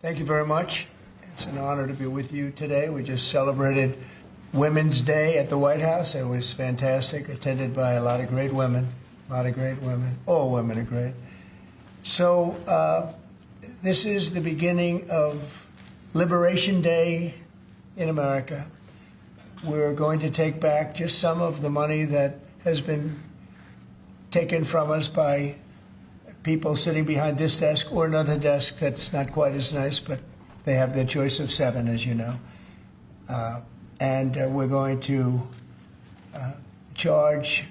Thank you very much. It's an honor to be with you today. We just celebrated Women's Day at the White House. It was fantastic, attended by a lot of great women, All women are great. So this is the beginning of Liberation Day in America. We're going to take back just some of the money that has been taken from us by people sitting behind this desk or another desk that's not quite as nice, but they have their choice of 7, as you know. And we're going to charge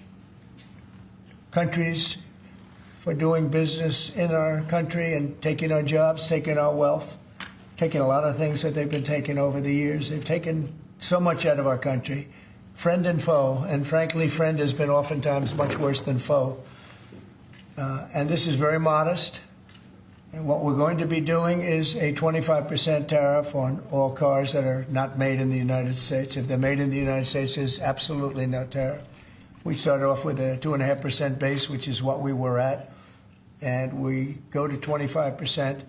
countries for doing business in our country and taking our jobs, taking our wealth, taking a lot of things that they've been taking over the years. They've taken so much out of our country, friend and foe, and frankly, friend has been oftentimes much worse than foe. And this is very modest. And what we're going to be doing is a 25% tariff on all cars that are not made in the United States. If they're made in the United States, there's absolutely no tariff. We start off with a 2.5% base, which is what we were at, and we go to 25%.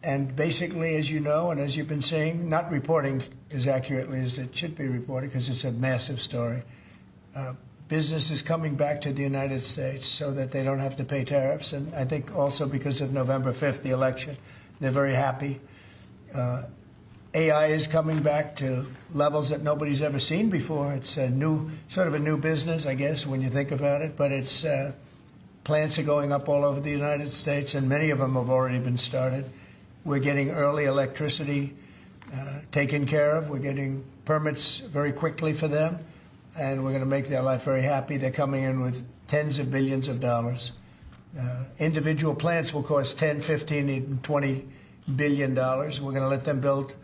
And basically, as you know, and as you've been seeing, not reporting as accurately as it should be reported because it's a massive story. Business is coming back to the United States so that they don't have to pay tariffs. And I think also because of November 5th, the election, they're very happy. AI is coming back to levels that nobody's ever seen before. It's a new, sort of a new business, I guess, when you think about it. But it's plants are going up all over the United States, and many of them have already been started. We're getting early electricity taken care of. We're getting permits very quickly for them. And we're going to make their life very happy. They're coming in with tens of billions of dollars. Individual plants will cost 10, 15, even $20 billion. We're going to let them build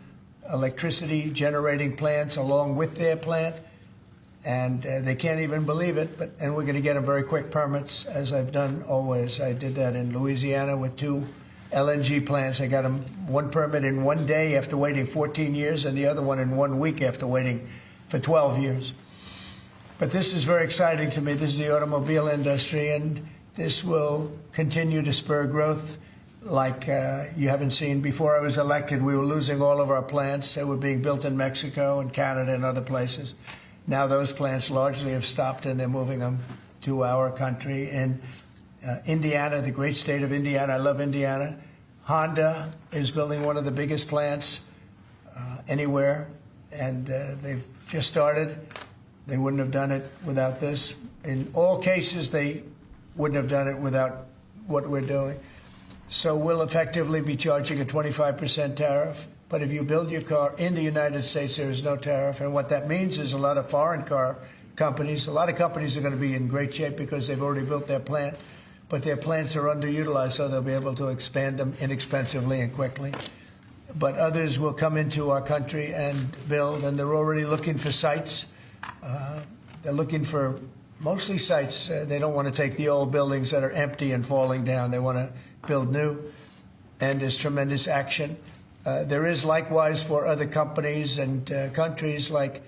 electricity generating plants along with their plant. And they can't even believe it. And we're going to get them very quick permits, as I've done always. I did that in Louisiana with 2 LNG plants. I got them one permit in 1 day after waiting 14 years and the other one in 1 week after waiting for 12 years. But this is very exciting to me. This is the automobile industry, and this will continue to spur growth like you haven't seen. Before I was elected, we were losing all of our plants. They were being built in Mexico and Canada and other places. Now those plants largely have stopped, and they're moving them to our country. In Indiana, the great state of Indiana, I love Indiana. Honda is building one of the biggest plants anywhere, and they've just started. They wouldn't have done it without this. In all cases, they wouldn't have done it without what we're doing. So we'll effectively be charging a 25% tariff. But if you build your car in the United States, there is no tariff. And what that means is a lot of foreign car companies, a lot of companies are going to be in great shape because they've already built their plant. But their plants are underutilized, so they'll be able to expand them inexpensively and quickly. But others will come into our country and build, and they're already looking for sites. They're looking for mostly sites. They don't want to take the old buildings that are empty and falling down. They want to build new, and there's tremendous action. There is likewise for other companies and countries like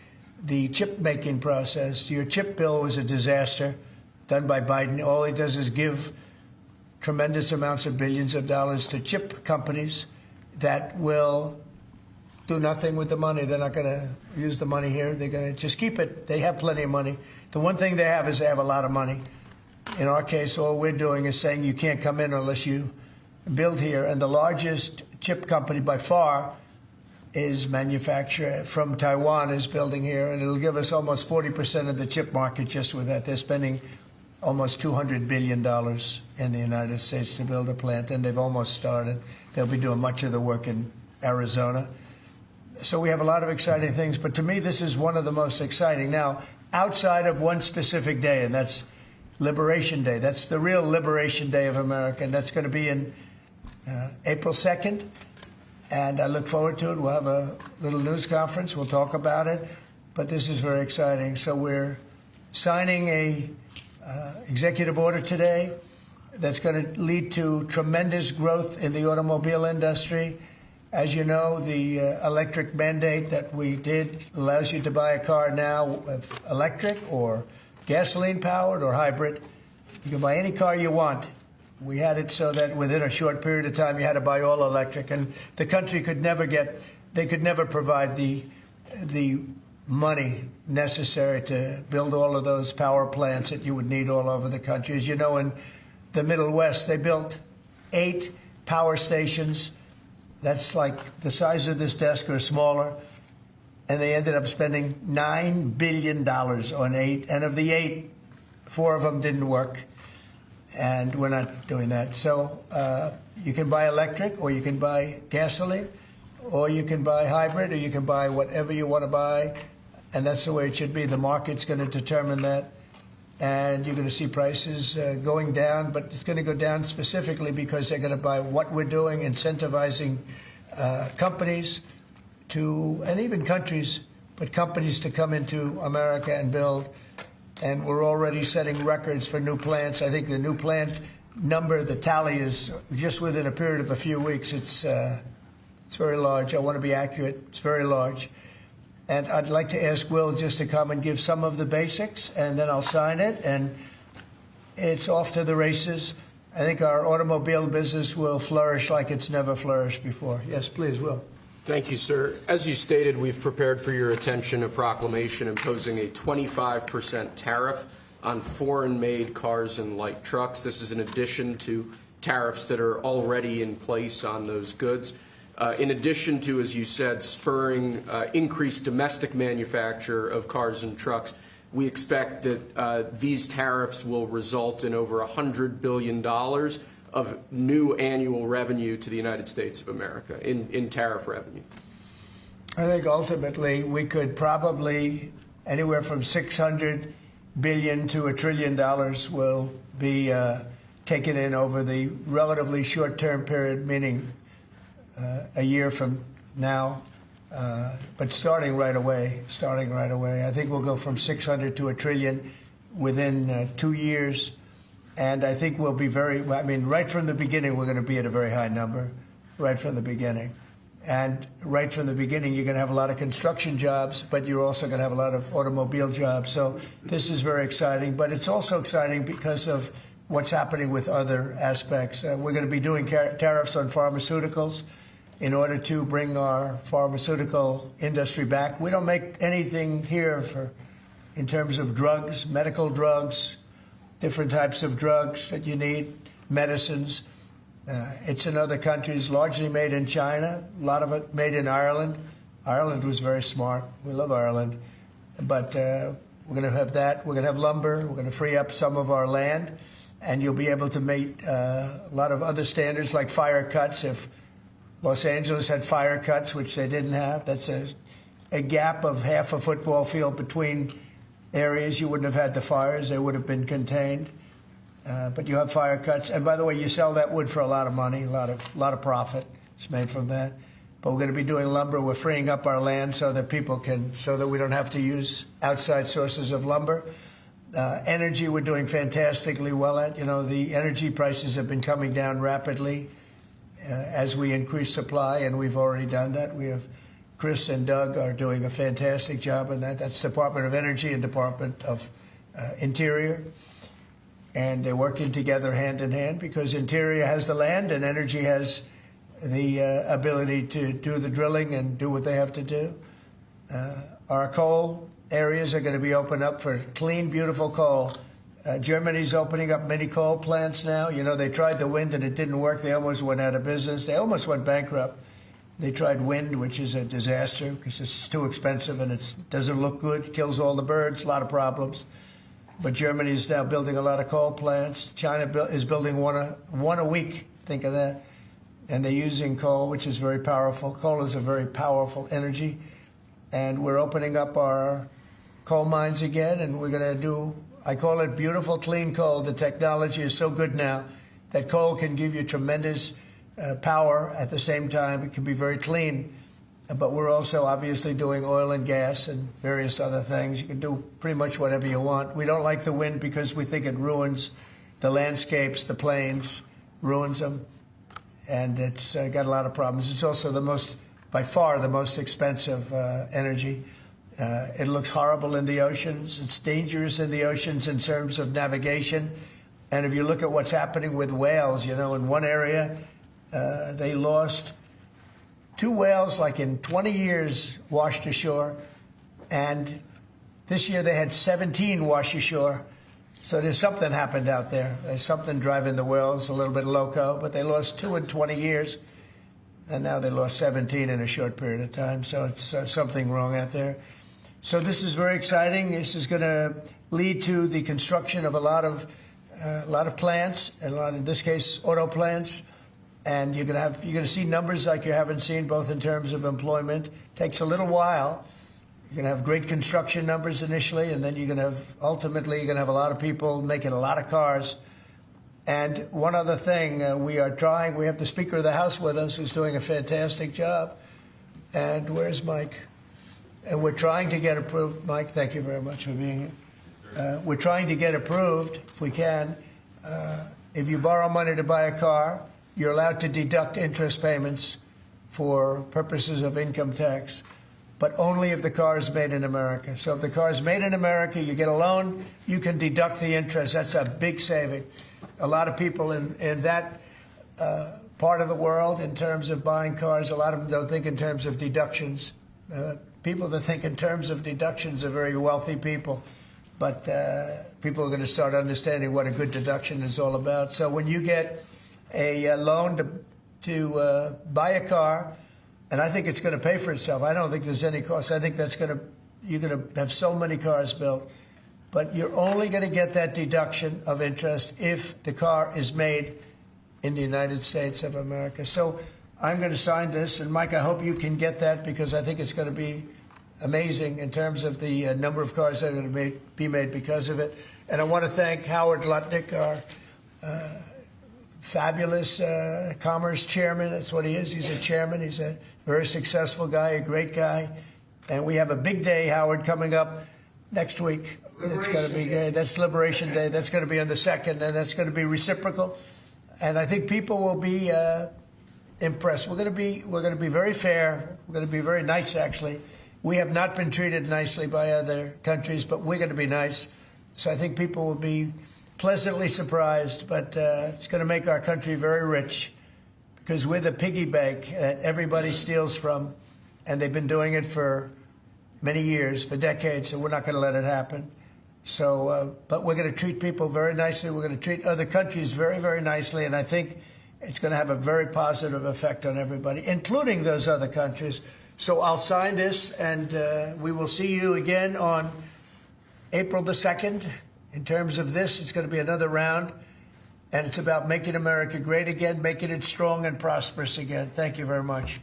the chip-making process. Your chip bill was a disaster done by Biden. All he does is give tremendous amounts of billions of dollars to chip companies that will do nothing with the money. They're not going to use the money here. They're going to just keep it. They have plenty of money. The one thing they have is they have a lot of money. In our case, all we're doing is saying you can't come in unless you build here. And the largest chip company by far is manufacturer from Taiwan is building here. And it'll give us almost 40% of the chip market just with that. They're spending almost $200 billion in the United States to build a plant. And they've almost started. They'll be doing much of the work in Arizona. So we have a lot of exciting things, but to me, this is one of the most exciting. Now, outside of one specific day, and that's Liberation Day. That's the real Liberation Day of America, and that's going to be in April 2nd, and I look forward to it. We'll have a little news conference. We'll talk about it, but this is very exciting. So we're signing a executive order today that's going to lead to tremendous growth in the automobile industry. As you know, the electric mandate that we did allows you to buy a car now, electric or gasoline-powered or hybrid. You can buy any car you want We had it so that within a short period of time, you had to buy all electric, and the country could never provide the money necessary to build all of those power plants that you would need all over the country. As you know, in the Middle West, they built 8 power stations. That's like the size of this desk or smaller. And they ended up spending $9 billion on 8. And of the 8, 4 of them didn't work. And we're not doing that. So you can buy electric, or you can buy gasoline, or you can buy hybrid, or you can buy whatever you want to buy. And that's the way it should be. The market's going to determine that. And you're going to see prices going down. But it's going to go down specifically because they're going to buy what we're doing, incentivizing companies to, and even countries, but companies to come into America and build. And we're already setting records for new plants. I think the new plant number, the tally is just within a period of a few weeks. It's very large. I want to be accurate. It's very large. And I'd like to ask Will just to come and give some of the basics, and then I'll sign it. And it's off to the races. I think our automobile business will flourish like it's never flourished before. Yes, please, Will. Thank you, sir. As you stated, we've prepared for your attention a proclamation imposing a 25% tariff on foreign-made cars and light trucks. This is in addition to tariffs that are already in place on those goods. In addition to, as you said, spurring increased domestic manufacture of cars and trucks, we expect that these tariffs will result in over $100 billion of new annual revenue to the United States of America in tariff revenue. I think ultimately we could probably anywhere from $600 billion to $1 trillion will be taken in over the relatively short-term period, meaning a year from now, but starting right away. I think we'll go from 600 to $1 trillion within 2 years. And I think we'll be right from the beginning, we're going to be at a very high number, right from the beginning. And right from the beginning, you're going to have a lot of construction jobs, but you're also going to have a lot of automobile jobs. So this is very exciting. But it's also exciting because of what's happening with other aspects. We're going to be doing tariffs on pharmaceuticals in order to bring our pharmaceutical industry back. We don't make anything here in terms of drugs, medical drugs, different types of drugs that you need, medicines. It's in other countries, largely made in China, a lot of it made in Ireland. Ireland was very smart. We love Ireland. But we're going to have that. We're going to have lumber. We're going to free up some of our land. And you'll be able to meet a lot of other standards like fire cuts. If Los Angeles had fire cuts, which they didn't have, that's a gap of half a football field between areas. You wouldn't have had the fires. They would have been contained. But you have fire cuts. And by the way, you sell that wood for a lot of money, a lot of profit is made from that. But we're going to be doing lumber. We're freeing up our land so that so that we don't have to use outside sources of lumber. Energy, we're doing fantastically well at. You know, the energy prices have been coming down rapidly as we increase supply, and we've already done that. We have Chris and Doug are doing a fantastic job in that. That's Department of Energy and Department of Interior. And they're working together hand in hand because Interior has the land and Energy has the ability to do the drilling and do what they have to do. Our coal areas are going to be opened up for clean, beautiful coal. Germany's opening up mini coal plants now. You know, they tried the wind and it didn't work. They almost went out of business. They almost went bankrupt. They tried wind, which is a disaster because it's too expensive and it doesn't look good, kills all the birds, a lot of problems. But Germany is now building a lot of coal plants. China is building one a week. Think of that. And they're using coal, which is very powerful. Coal is a very powerful energy. And we're opening up our coal mines again, and we're going to do, I call it beautiful, clean coal. The technology is so good now that coal can give you tremendous power at the same time. It can be very clean. But we're also obviously doing oil and gas and various other things. You can do pretty much whatever you want. We don't like the wind because we think it ruins the landscapes, the plains, ruins them. And it's got a lot of problems. It's also by far the most expensive energy. It looks horrible in the oceans. It's dangerous in the oceans in terms of navigation. And if you look at what's happening with whales, in one area, they lost 2 whales, like in 20 years, washed ashore. And this year they had 17 wash ashore. So there's something happened out there. There's something driving the whales a little bit loco, but they lost 2 in 20 years. And now they lost 17 in a short period of time. So it's something wrong out there. So this is very exciting. This is going to lead to the construction of a lot of plants, and in this case, auto plants. And you're going to see numbers like you haven't seen, both in terms of employment. Takes a little while. You're going to have great construction numbers initially, and then ultimately you're going to have a lot of people making a lot of cars. And one other thing, we have the Speaker of the House with us, who's doing a fantastic job. And where's Mike? And we're trying to get approved. Mike, thank you very much for being here. We're trying to get approved, if we can. If you borrow money to buy a car, you're allowed to deduct interest payments for purposes of income tax, but only if the car is made in America. So if the car is made in America, you get a loan, you can deduct the interest. That's a big saving. A lot of people in that part of the world, in terms of buying cars, a lot of them don't think in terms of deductions. People that think in terms of deductions are very wealthy people. But people are going to start understanding what a good deduction is all about. So when you get a loan to buy a car, and I think it's going to pay for itself. I don't think there's any cost. I think you're going to have so many cars built. But you're only going to get that deduction of interest if the car is made in the United States of America. So I'm going to sign this. And, Mike, I hope you can get that, because I think it's going to be amazing in terms of the number of cars that are going to be made because of it. And I want to thank Howard Lutnick, our fabulous commerce chairman. That's what he is. He's a chairman. He's a very successful guy, a great guy. And we have a big day, Howard, coming up next week. It's going to be good. That's Liberation Day. That's going to be on the 2nd, and that's going to be reciprocal. And I think people will be impressed. We're going to be very fair. We're going to be very nice, actually. We have not been treated nicely by other countries, but we're going to be nice. So I think people will be pleasantly surprised, but it's going to make our country very rich, because we're the piggy bank that everybody steals from, and they've been doing it for many years, for decades, so we're not going to let it happen. So, but we're going to treat people very nicely. We're going to treat other countries very, very nicely, and I think it's going to have a very positive effect on everybody, including those other countries. So I'll sign this, and we will see you again on April the 2nd. In terms of this, it's going to be another round, and it's about making America great again, making it strong and prosperous again. Thank you very much.